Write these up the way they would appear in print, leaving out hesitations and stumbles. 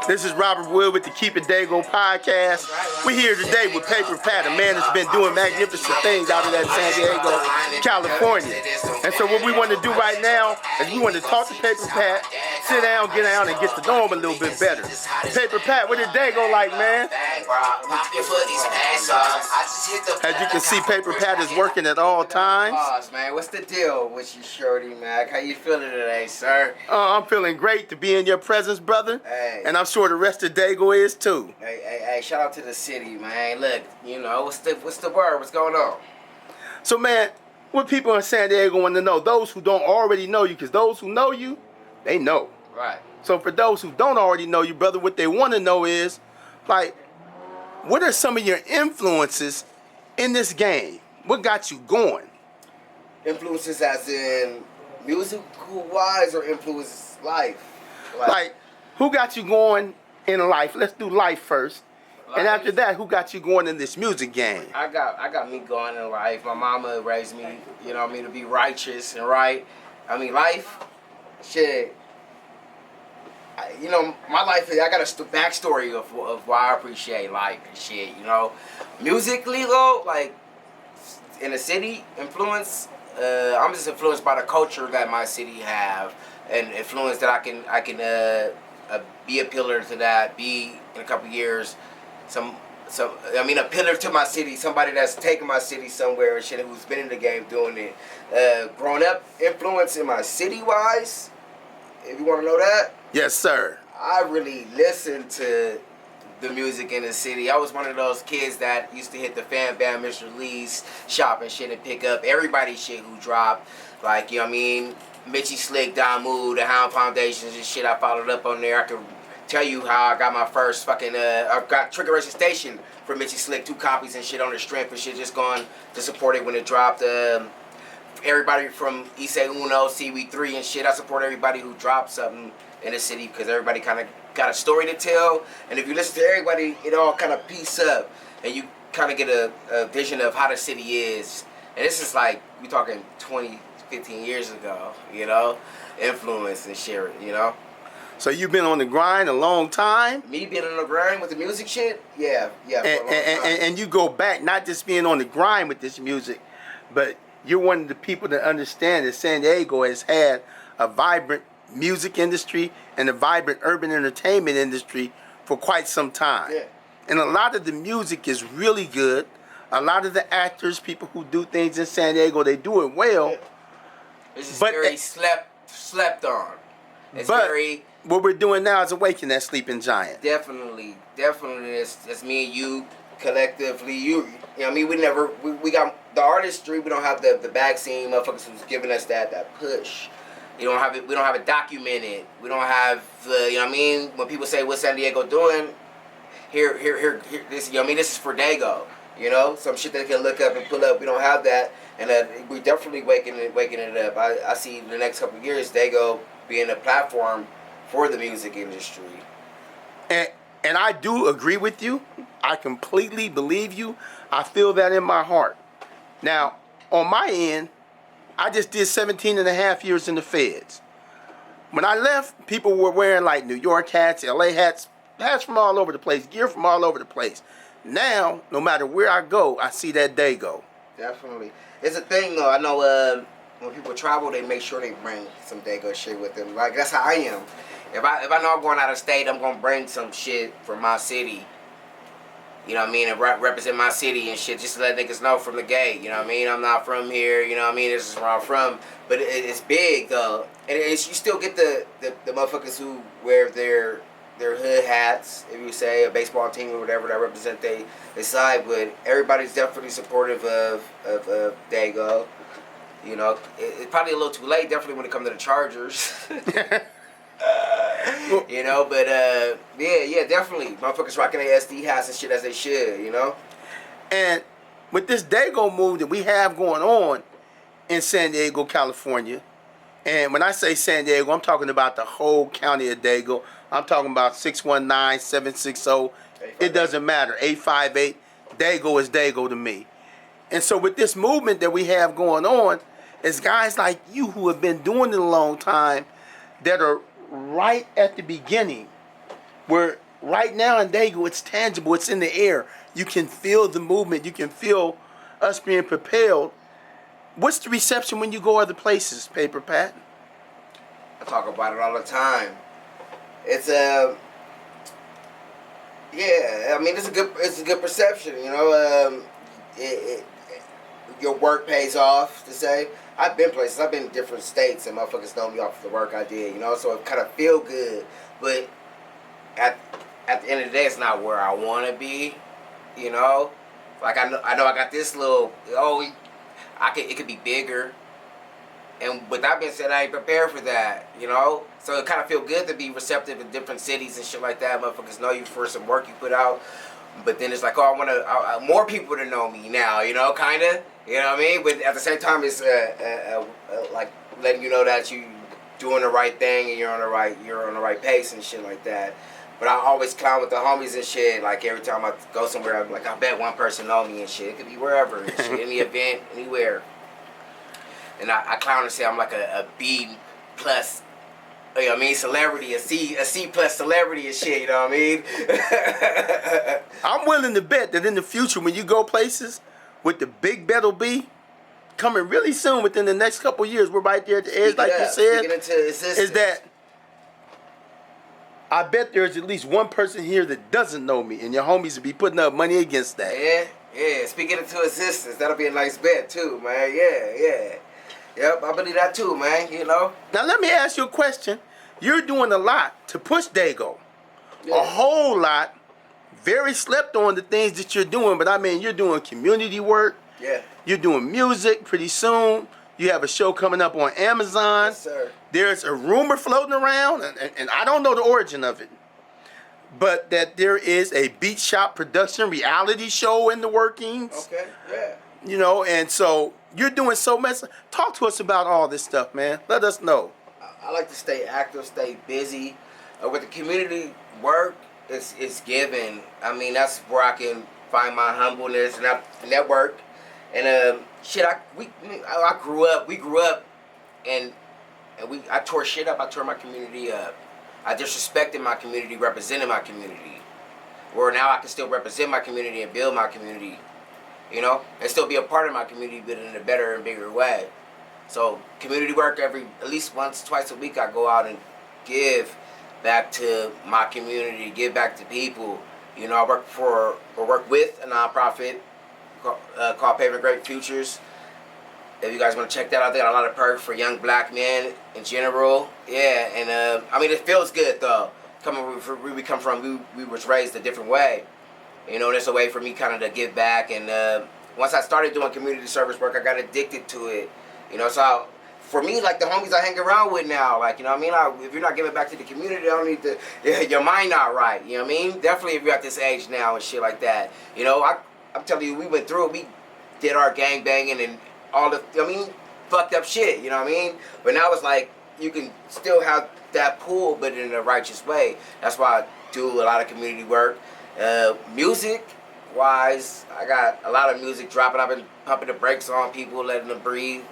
This is Robert Wood with the Keep It Daygo podcast. We're here today with Paper Pat, a man that's been doing magnificent things out of that San Diego, California. And so what we want to do right now is we want to talk to Paper Pat, sit down, get down, and get to know him a little bit better. Paper Pat, what did Daygo like, man? As you can see, Paper Pat is working at all times. Man, what's the deal with you, shorty, man? How you feeling today, sir? I'm feeling great to be in your presence, brother. Hey. And I'm sure the rest of Daygo is too. Hey, shout out to the city, man. Look, you know, what's the word? What's going on? So, man, what people in San Diego want to know, those who don't already know you, because those who know you, they know. Right. So for those who don't already know you, brother, what they want to know is, like, what are some of your influences in this game? What got you going? Influences as in musical-wise or influences life? Like, who got you going in life? Let's do life first. Life. And after that, who got you going in this music game? I got me going in life. My mama raised me, you know what I mean, to be righteous and right. I mean, life, shit. You know, my life, I got a backstory of why I appreciate life and shit, you know. Musically, though, like, in the city, influence, I'm just influenced by the culture that my city have, and influence that I can be a pillar to that, be, in a couple years, a pillar to my city, somebody that's taken my city somewhere and shit, who's been in the game doing it. Growing up, influence in my city-wise, if you want to know that. Yes, sir. I really listened to the music in the city. I was one of those kids that used to hit the Fan Band, Mr. Lee's shop and shit and pick up everybody's shit who dropped. Like, you know what I mean? Mitchie Slick, Damu, the Hound Foundations and shit. I followed up on there. I could tell you how I got my first fucking, I got Trigger Racing Station for Mitchie Slick, 2 copies and shit on the strength and shit, just going to support it when it dropped. Everybody from Ise Uno, CW3 and shit, I support everybody who dropped something in the city because everybody kind of got a story to tell, and if you listen to everybody, it all kind of piece up, and you kind of get a vision of how the city is. And this is like, we talking 20, 15 years ago, you know, influence and shit, you know. So you've been on the grind a long time? Me being on the grind with the music shit? Yeah, for a long time. And you go back, not just being on the grind with this music, but you're one of the people that understand that San Diego has had a vibrant music industry and a vibrant urban entertainment industry for quite some time. Yeah. And a lot of the music is really good. A lot of the actors, people who do things in San Diego, they do it well. Yeah. This is very slept on. It's very. What we're doing now is awaken that sleeping giant. Definitely. It's me and you collectively. You know what I mean? We got the artistry. We don't have the back scene motherfuckers who's giving us that push. We don't have it documented. We don't have the, you know what I mean? When people say, what's San Diego doing? Here, this, you know what I mean? This is for Daygo, you know? Some shit they can look up and pull up. We don't have that. And we're definitely waking it up. I see the next couple of years, Daygo being a platform for the music industry. And I do agree with you. I completely believe you. I feel that in my heart. Now, on my end, I just did 17 and a half years in the feds. When I left, people were wearing like New York hats, LA hats from all over the place, gear from all over the place. Now, no matter where I go, I see that Daygo. Definitely. It's a thing though. I know when people travel, they make sure they bring some Daygo shit with them. Like, that's how I am. If I know I'm going out of state, I'm going to bring some shit from my city. You know what I mean? And represent my city and shit, just to let niggas know from the gate. You know what I mean? I'm not from here. You know what I mean? This is where I'm from. But it's big though, and you still get the motherfuckers who wear their hood hats, if you say a baseball team or whatever that represent they side. But everybody's definitely supportive of Daygo. You know, it's probably a little too late. Definitely when it comes to the Chargers. You know, but yeah, definitely. Motherfuckers rocking their SD hats and shit as they should, you know? And with this Daygo move that we have going on in San Diego, California, and when I say San Diego, I'm talking about the whole county of Daygo. I'm talking about 619-760. It doesn't matter. 858. Daygo is Daygo to me. And so with this movement that we have going on, it's guys like you who have been doing it a long time that are right at the beginning, where right now in Daygo it's tangible, it's in the air. You can feel the movement, you can feel us being propelled. What's the reception when you go other places, Paper Pat? I talk about it all the time. It's yeah. I mean, it's a good perception. You know, your work pays off. To say, I've been places. I've been in different states, and motherfuckers know me off the work I did. You know, so it kind of feel good. But at the end of the day, it's not where I want to be. You know, like I know I got this little. It could be bigger. And with that being said, I ain't prepared for that, you know? So it kind of feel good to be receptive in different cities and shit like that. Motherfuckers know you for some work you put out. But then it's like, I want more people to know me now, you know, kind of. You know what I mean? But at the same time, it's like letting you know that you doing the right thing and you're on the right pace and shit like that. But I always clown with the homies and shit. Like every time I go somewhere, I'm like, I bet one person know me and shit. It could be wherever and shit, any event, anywhere. And I clown and say I'm like a B plus, you know what I mean, celebrity, a C plus celebrity and shit, you know what I mean? I'm willing to bet that in the future when you go places with the big bet will be coming really soon within the next couple years, we're right there at the edge, like you said, is that I bet there's at least one person here that doesn't know me, and your homies will be putting up money against that. Yeah, speaking into existence, that'll be a nice bet too, man, yeah. Yep, I believe that too, man, you know. Now let me ask you a question. You're doing a lot to push Daygo. Yeah. A whole lot. Very slept on the things that you're doing, but I mean, you're doing community work. Yeah. You're doing music pretty soon. You have a show coming up on Amazon. Yes, sir. There's a rumor floating around, and I don't know the origin of it, but that there is a Beat Shop production reality show in the workings. Okay, yeah. You know, and so you're doing so much. Talk to us about all this stuff, man. Let us know. I like to stay active, stay busy. With the community work, it's given. I mean, that's where I can find my humbleness and I network. And shit, we grew up, and I tore shit up. I tore my community up. I disrespected my community, represented my community. Where now I can still represent my community and build my community. You know, and still be a part of my community, but in a better and bigger way. So community work at least once, twice a week, I go out and give back to my community, give back to people. You know, I work with a nonprofit called Paving Great Futures. If you guys want to check that out, they got a lot of perks for young black men in general. Yeah, and I mean, it feels good though. Coming where we come from, we was raised a different way. You know, there's a way for me kind of to give back. And once I started doing community service work, I got addicted to it. You know, so for me, like the homies I hang around with now, like, you know what I mean? If you're not giving back to the community, I don't need to, your mind not right. You know what I mean? Definitely if you're at this age now and shit like that. You know, I'm telling you, we went through it. We did our gang banging and all the, I mean, fucked up shit. You know what I mean? But now it's like, you can still have that pull, but in a righteous way. That's why I do a lot of community work. Music wise, I got a lot of music dropping. I've been pumping the brakes on people, letting them breathe.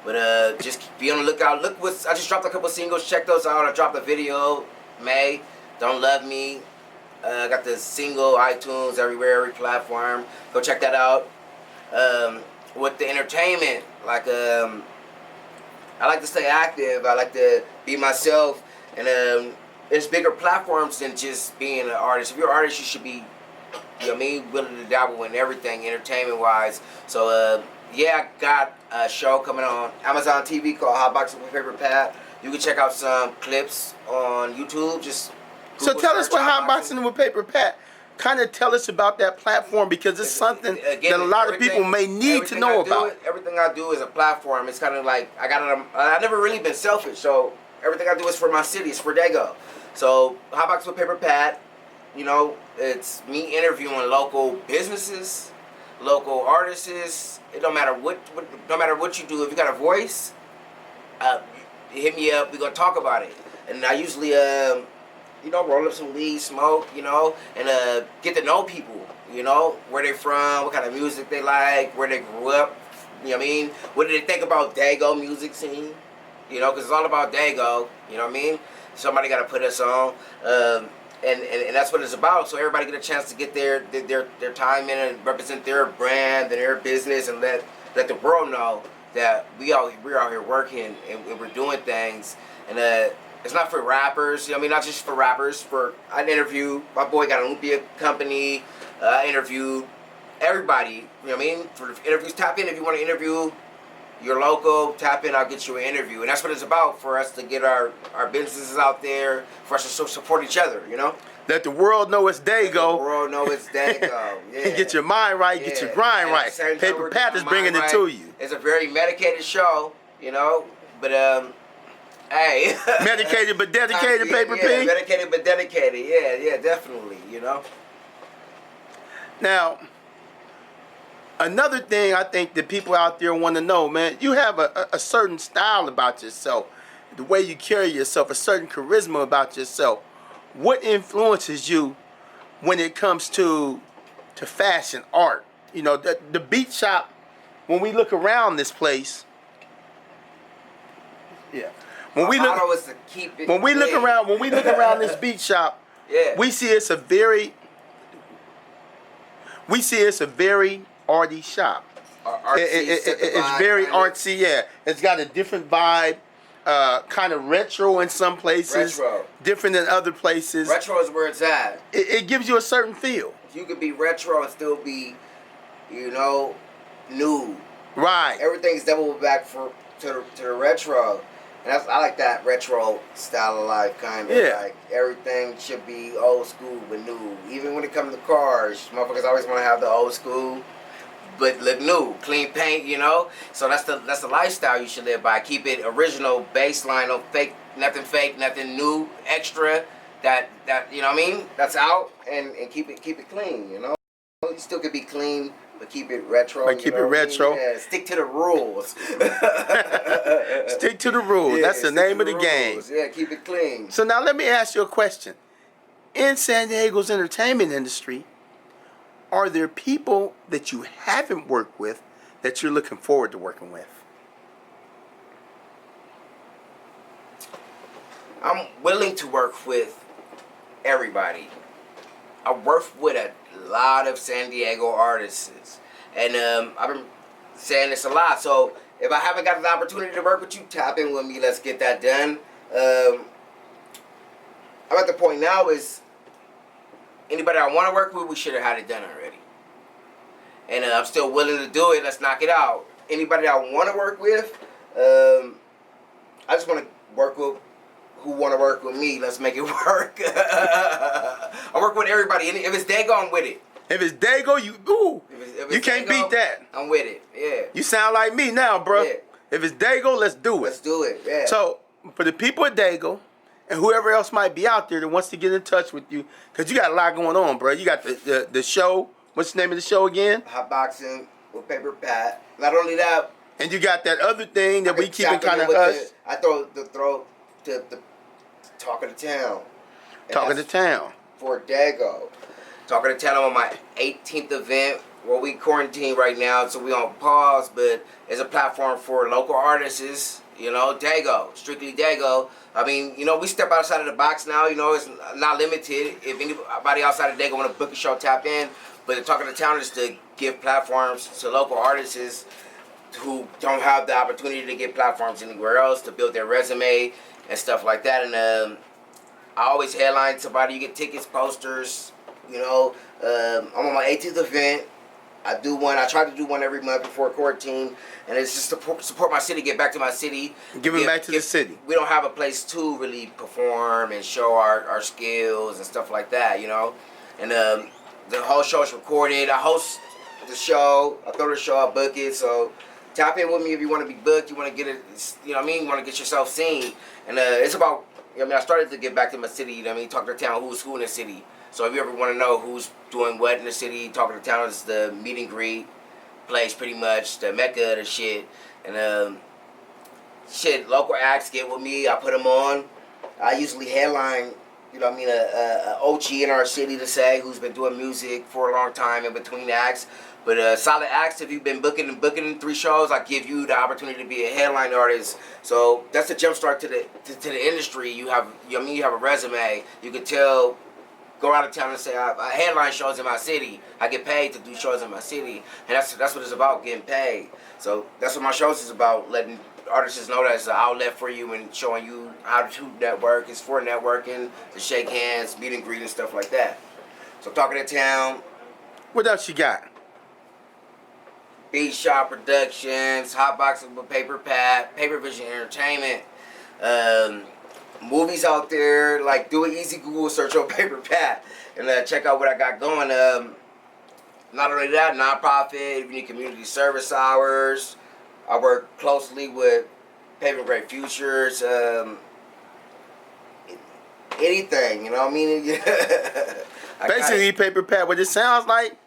But just be on the lookout. I just dropped a couple singles. Check those out. I dropped a video, May, Don't Love Me. I got the single, iTunes, everywhere, every platform. Go check that out. With the entertainment, like I like to stay active. I like to be myself. And there's bigger platforms than just being an artist. If you're an artist, you should be, you know what I mean, willing to dabble in everything entertainment-wise. So, yeah, I got a show coming on Amazon TV called Hot Boxing with Paper Pat. You can check out some clips on YouTube. Just Google, so tell us what Hot Boxing with Paper Pat. Kind of tell us about that platform, because it's something that a lot of people may need to know about. Everything I do is a platform. It's kind of like I've never really been selfish, so everything I do is for my city. It's for Daygo. So Hot Boxing with Paper Pat, you know, it's me interviewing local businesses, local artists. It don't matter what you do. If you got a voice, hit me up. We gonna talk about it. And I usually you know, roll up some weed, smoke, you know, and get to know people. You know, where they from, what kind of music they like, where they grew up. You know what I mean? What do they think about Daygo music scene? You know, because it's all about Daygo. You know what I mean? Somebody got to put us on. And that's what it's about. So everybody get a chance to get their time in and represent their brand and their business, and let the world know that we're out here working and we're doing things. And it's not for rappers. You know what I mean, not just for rappers. I interviewed my boy got an Olympia company. I interviewed everybody. You know what I mean? For the interviews, tap in if you want to interview your local. Tap in, I'll get you an interview. And that's what it's about, for us to get our businesses out there, for us to support each other, you know? Let the world know it's Daygo. Let the world know it's Daygo. Yeah. And get your mind right, get your grind and right. Paper Pat is bringing it to you. It's a very medicated show, you know? But, hey. Medicated but dedicated, Paper P? Yeah, medicated but dedicated. Yeah, definitely, you know? Now, another thing I think that people out there want to know, man, you have a certain style about yourself, the way you carry yourself, a certain charisma about yourself. What influences you when it comes to fashion, art? You know, the beat shop, when we look around this place, yeah. When we look around this beat shop, yeah, we see it's a very arty shop. It's very artsy, yeah. It's got a different vibe, kind of retro in some places, different than other places. Retro is where it's at. It gives you a certain feel. You could be retro and still be, you know, new. Right. Everything's double back to the retro. And I like that retro style of life, kind of. Yeah. Like, everything should be old school but new. Even when it comes to cars, motherfuckers always want to have the old school but look new. Clean paint, you know? So that's the lifestyle you should live by. Keep it original, baseline, no fake, nothing new, extra, that you know what I mean? That's out, and keep it clean, you know? You still could be clean, but keep it retro. But keep it retro. Yeah, stick to the rules. Stick to the rules. Yeah, that's the name of the rules. game. Yeah, keep it clean. So now let me ask you a question. In San Diego's entertainment industry, are there people that you haven't worked with that you're looking forward to working with? I'm willing to work with everybody. I work with a lot of San Diego artists, and I've been saying this a lot. So if I haven't got the opportunity to work with you, tap in with me. Let's get that done. I'm at the point now is anybody I want to work with, we should have had it done already. And I'm still willing to do it. Let's knock it out. Anybody I want to work with, I just want to work with who want to work with me. Let's make it work. I work with everybody. If it's Daygo, I'm with it. If it's Daygo, you can't Daygo, beat that. I'm with it. Yeah. You sound like me now, bro. Yeah. If it's Daygo, let's do it. Let's do it. Yeah. So for the people at Daygo and whoever else might be out there that wants to get in touch with you, because you got a lot going on, bro. You got the show. What's the name of the show again? Hot Boxing with Paper Pat. Not only that. And you got that other thing that we keep it kind of hush. I throw the Talk of the Town. Talk of the Town. For Daygo. Talk of the Town, I'm on my 18th event. Well, we quarantine right now, so we on pause, but it's a platform for local artists, you know, Daygo, strictly Daygo. I mean, you know, we step outside of the box now, you know, it's not limited. If anybody outside of Daygo want to book a show, tap in. But the Talk of the Town is to give platforms to local artists who don't have the opportunity to get platforms anywhere else, to build their resume and stuff like that. And I always headline somebody. You get tickets, posters. You know, I'm on my 18th event. I do one. I try to do one every month before quarantine, and it's just to support my city, get back to my city, Give back to the city. We don't have a place to really perform and show our skills and stuff like that. You know, and the whole show is recorded. I host the show. I throw the show. I book it. So tap in with me if you want to be booked. You want to get it. You know what I mean? You want to get yourself seen. And it's about. I mean, I started to get back to my city. You know what I mean? Talk to the town. Who's who in the city. So if you ever want to know who's doing what in the city, Talk to the Town is the meet and greet place, pretty much the mecca of the shit. And local acts get with me. I put them on. I usually headline you know what I mean, a OG in our city to say, who's been doing music for a long time in between acts. But solid acts, if you've been booking 3 shows, I give you the opportunity to be a headline artist. So that's a jump start to the industry. You have, you know what I mean, you have a resume. You can tell, go out of town and say, I headline shows in my city. I get paid to do shows in my city. And that's what it's about, getting paid. So that's what my shows is about, letting artists know that it's an outlet for you and showing you how to network. It's for networking, to shake hands, meet and greet and stuff like that. So talking to town. What else you got? Beat Shop Productions, Hotboxing with Paper Vision Entertainment. Movies out there, like do an easy Google search on Paper Pat and check out what I got going. Not only that, nonprofit, if you need community service hours. I work closely with Paving Great Futures. Anything, you know what I mean? Basically, Paper Pat, what it sounds like,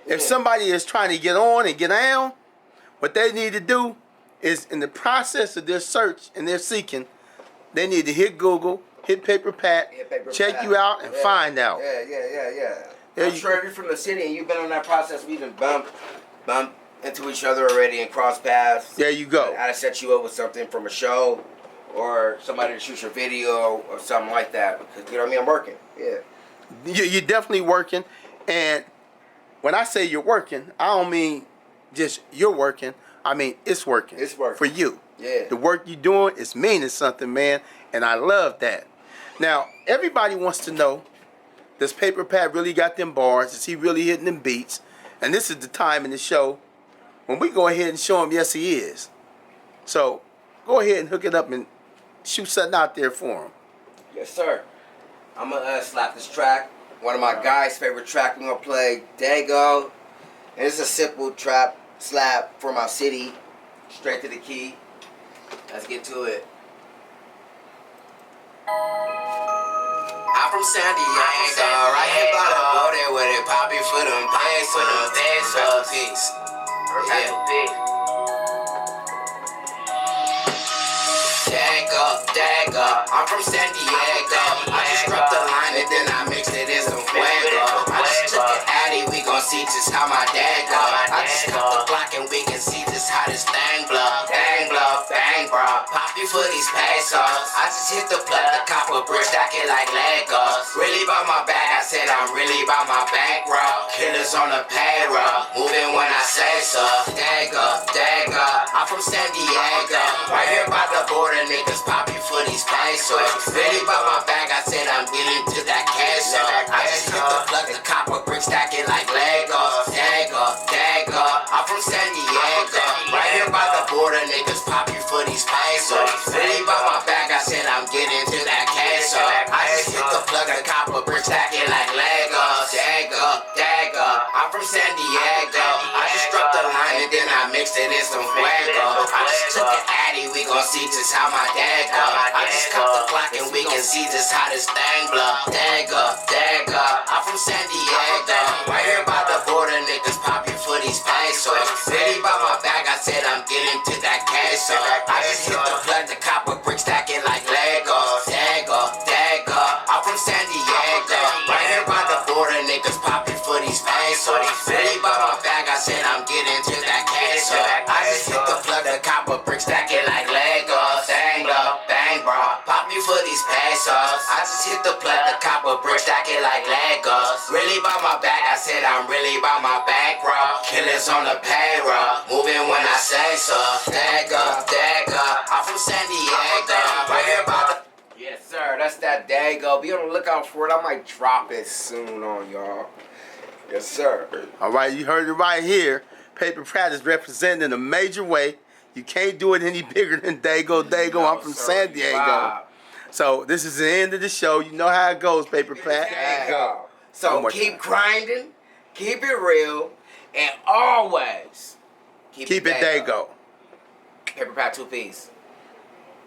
if somebody is trying to get on and get down, what they need to do is, in the process of their search and their seeking, they need to hit Google, hit Paper Pat, check you out, and find out. Yeah. I'm sure if you're from the city and you've been on that process, we even bump into each other already and cross paths. There you go. I'd set you up with something from a show or somebody to shoot your video or something like that. Because, you know what I mean? I'm working. Yeah. You're definitely working. And when I say you're working, I don't mean just you're working. I mean, it's working. It's working. For you. Yeah. The work you're doing is meaning something, man. And I love that. Now, everybody wants to know, does Paper Pat really got them bars? Is he really hitting them beats? And this is the time in the show when we go ahead and show him, yes, he is. So, go ahead and hook it up and shoot something out there for him. Yes, sir. I'm going to slap this track. One of my guys' favorite track. We're going to play Daygo. And it's a simple trap slap for my city. Straight to the key. Let's get to it. I'm from San Diego, right here by the border with it poppin' for them pesos. Peace. Daygo, I'm from San Diego. I just dropped the line and then I mixed it in some fuego. I just took an Addy, we gon' see just how my dad go. I just cut the block and we can see just how this thing blow. Bang bro, pop you for these pesos. I just hit the plug, the copper brick, stack it like Legos. Really about my bag, I said I'm really about my bankroll. Killers on the payroll, moving when I say so. Daygo, I'm from San Diego. Right here by the border, niggas pop you for these pesos. Really about my bag, I said I'm getting to that queso. I just hit the plug, the copper brick, stack it like Legos. Daygo, I'm from San Diego. Right here by the border, niggas pop you for these pesos. Really about my bag, I said I'm getting to that queso. I just hit the plug, the copper brick, stack it like Legos. Daygo, I'm from San Diego. I just dropped the line and then I mixed it in some fuego. I just took an Addy, we gon' see just how my dad go. I just cut the clock and we can see just how this thing blow. Daygo, I'm from San Diego. Right here by the border, niggas pop you for these pesos. Really by my bag, I said I'm getting to that queso. I just hit the plug, the copper brick, stack it like Legos. Daygo, I'm from San Diego. Right here by the border, niggas pop you for these pesos. Really by my bag, I said I'm getting to that queso. I just hit the plug, the copper brick, stack it like Legos. Bang bro, pop me for these pesos. I just hit the plug, the copper brick, stack it like Legos. Really by my bag, I said I'm really by my bankroll. Killers on the payroll, moving when I say so. Daygo, I'm from San Diego. Right here by the... Yes sir, that's that Daygo. Be on the lookout for it. I might drop it soon on y'all. Yes sir. All right, you heard it right here. Paper Pat is representing in a major way. You can't do it any bigger than Daygo. I'm from San Diego. Wow. So this is the end of the show. You know how it goes, Paper Pat. Daygo. So keep grinding, keep it real, and always keep it Daygo. Paper Pat 2 piece.